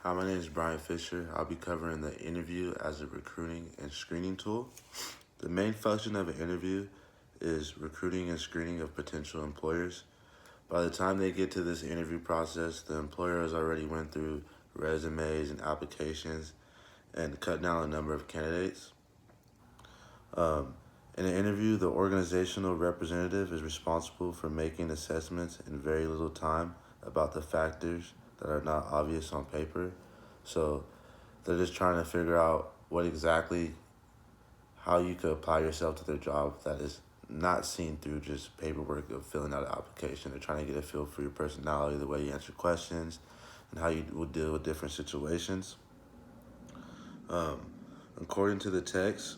Hi, my name is Brian Fisher. I'll be covering the interview as a recruiting and screening tool. The main function of an interview is recruiting and screening of potential employers. By the time they get to this interview process, the employer has already went through resumes and applications and cut down the number of candidates. In an interview, the organizational representative is responsible for making assessments in very little time about the factors that are not obvious on paper. So they're just trying to figure out how you could apply yourself to their job that is not seen through just paperwork of filling out an application. They're trying to get a feel for your personality, the way you answer questions, and how you would deal with different situations. According to the text,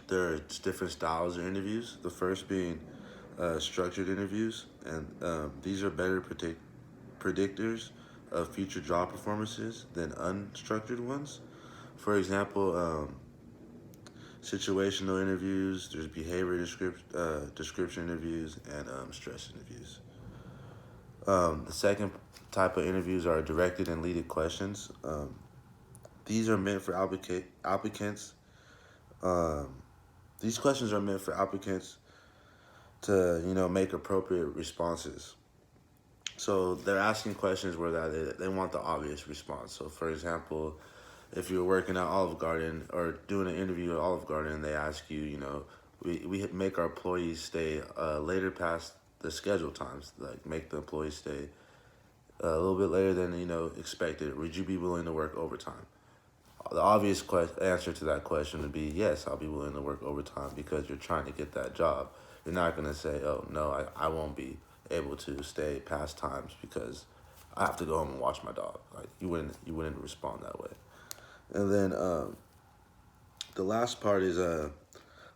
there are different styles of interviews. The first being structured interviews, and these are better predictors of future job performances than unstructured ones. For example, situational interviews, there's behavior description interviews, and stress interviews. The second type of interviews are directed and leaded questions. These are meant for applicants. Um, these questions are meant for applicants to make appropriate responses. So they're asking questions where they want the obvious response. So for example, if you're working at Olive Garden or doing an interview at Olive Garden, they ask you, we make our employees stay later past the scheduled times, like make the employees stay a little bit later than expected. Would you be willing to work overtime? The obvious answer to that question would be yes, I'll be willing to work overtime because you're trying to get that job. You're not going to say, oh, no, I won't be able to stay past times because I have to go home and watch my dog. Like you wouldn't respond that way. And then the last part is,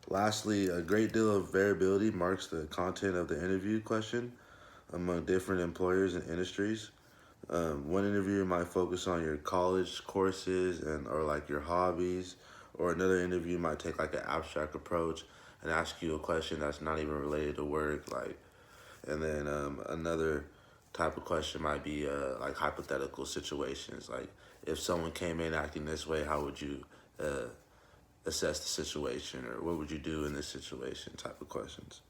lastly, a great deal of variability marks the content of the interview question among different employers and industries. One interviewer might focus on your college courses or like your hobbies, or another interview might take like an abstract approach and ask you a question that's not even related to work. And then another type of question might be like hypothetical situations. Like if someone came in acting this way, how would you assess the situation, or what would you do in this situation? Type of questions.